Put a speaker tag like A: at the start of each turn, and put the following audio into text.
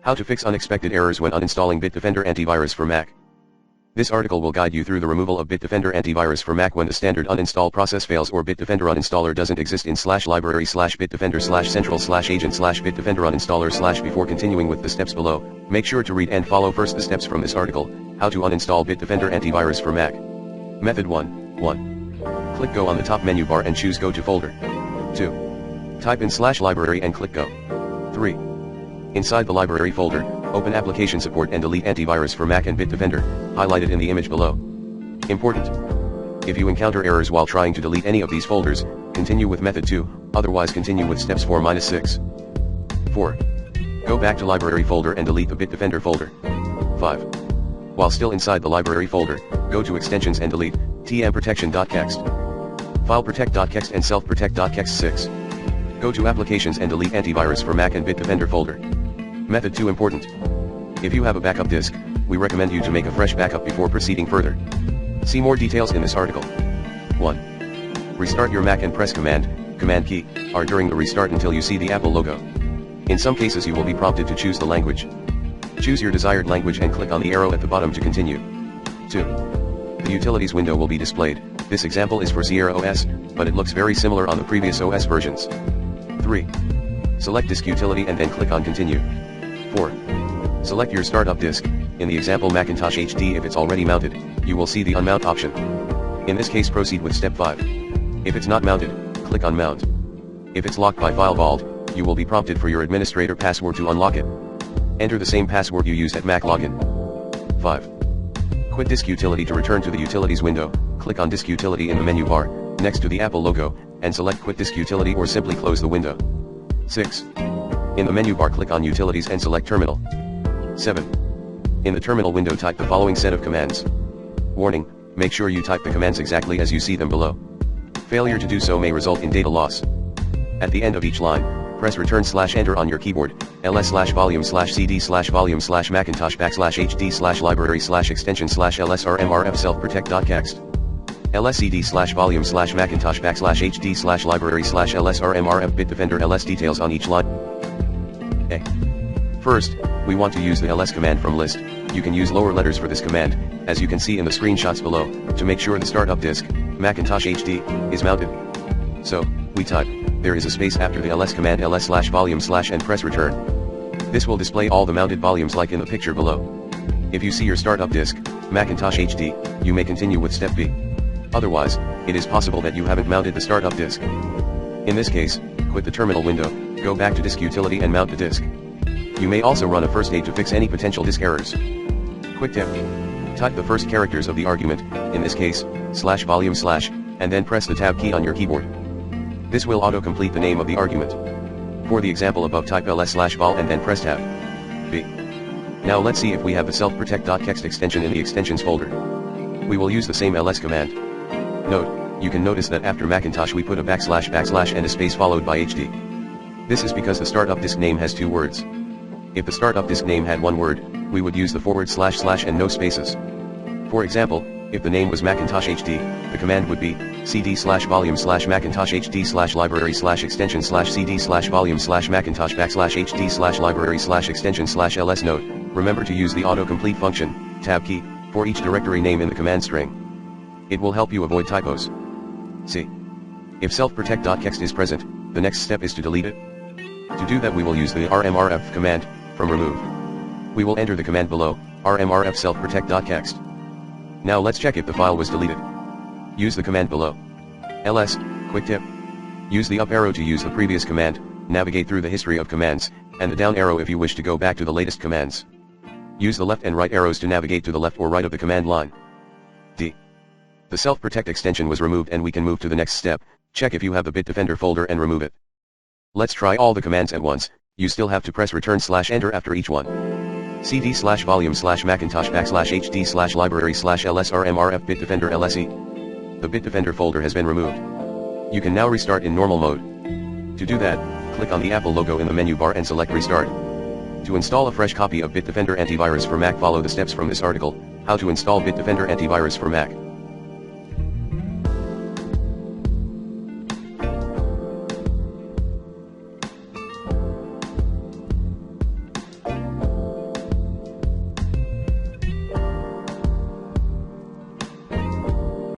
A: How to fix unexpected errors when uninstalling Bitdefender Antivirus for Mac. This article will guide you through the removal of Bitdefender Antivirus for Mac when the standard uninstall process fails or Bitdefender uninstaller doesn't exist in /library/bitdefender/central/agent/bitdefender uninstaller/ Before continuing with the steps below, make sure to read and follow first the steps from this article. How to uninstall Bitdefender Antivirus for Mac. Method 1. Click Go on the top menu bar and choose Go to Folder. 2. Type in /library and click Go. 3. Inside the library folder, open Application Support and delete Antivirus for Mac and Bitdefender, highlighted in the image below. Important. If you encounter errors while trying to delete any of these folders, continue with Method 2, otherwise continue with Steps 4-6. 4. Go back to Library folder and delete the Bitdefender folder. 5. While still inside the library folder, go to Extensions and delete tmprotection.txt, fileprotect.txt and selfprotect.txt. 6. Go to Applications and delete Antivirus for Mac and Bitdefender folder. Method 2 important. If you have a backup disk, we recommend you to make a fresh backup before proceeding further. See more details in this article. 1. Restart your Mac and press Command key, R during the restart until you see the Apple logo. In some cases you will be prompted to choose the language. Choose your desired language and click on the arrow at the bottom to continue. 2. The Utilities window will be displayed. This example is for Sierra OS, but it looks very similar on the previous OS versions. 3. Select Disk Utility and then click on Continue. 4. Select your startup disk. In the example Macintosh HD, if it's already mounted, you will see the Unmount option. In this case proceed with Step 5. If it's not mounted, click on Mount. If it's locked by File Vault, you will be prompted for your administrator password to unlock it. Enter the same password you used at Mac login. 5. Quit Disk Utility to return to the Utilities window. Click on Disk Utility in the menu bar, next to the Apple logo, and select Quit Disk Utility or simply close the window. 6. In the menu bar click on Utilities and select Terminal. 7. In the Terminal window type the following set of commands. Warning, make sure you type the commands exactly as you see them below. Failure to do so may result in data loss. At the end of each line, press Return/Enter on your keyboard, ls/volume/cd/volume/macintosh/library/extension/lsrmrf self-protect.txt. lscd/volume/macintosh/hd/library/lsrmrf Bitdefender ls details on each line. A. First, we want to use the ls command from list. You can use lower letters for this command, as you can see in the screenshots below, to make sure the startup disk, Macintosh HD, is mounted. So, we type, there is a space after the ls command ls/volume/ and press return. This will display all the mounted volumes like in the picture below. If you see your startup disk, Macintosh HD, you may continue with Step B. Otherwise, it is possible that you haven't mounted the startup disk. In this case, quit the terminal window, go back to Disk Utility and mount the disk. You may also run a first aid to fix any potential disk errors. Quick tip. Type the first characters of the argument, in this case, /volume/, and then press the Tab key on your keyboard. This will auto-complete the name of the argument. For the example above type ls/vol and then press Tab. B. Now let's see if we have the self-protect.txt extension in the extensions folder. We will use the same ls command. Note, you can notice that after Macintosh we put a \\/ and a space followed by HD. This is because the startup disk name has 2 words. If the startup disk name had 1 word, we would use the / and no spaces. For example, if the name was Macintosh HD, the command would be cd/volume/Macintosh HD/library/extension/cd/volume/Macintosh \\/ HD/library/extension/ls. Note, remember to use the autocomplete function, tab key, for each directory name in the command string. It will help you avoid typos. C. If self-protect.txt is present, the next step is to delete it. To do that we will use the rmrf command, from remove. We will enter the command below, rmrf self-protect.txt. Now let's check if the file was deleted. Use the command below. ls, quick tip. Use the up arrow to use the previous command, navigate through the history of commands, and the down arrow if you wish to go back to the latest commands. Use the left and right arrows to navigate to the left or right of the command line. D. The self-protect extension was removed and we can move to the next step. Check if you have the Bitdefender folder and remove it. Let's try all the commands at once. You still have to press Return/Enter after each one. cd/volume/Macintosh \/HD/library/lsrmrf Bitdefender lse. The Bitdefender folder has been removed. You can now restart in normal mode. To do that, click on the Apple logo in the menu bar and select Restart. To install a fresh copy of Bitdefender Antivirus for Mac, follow the steps from this article. How to install Bitdefender Antivirus for Mac.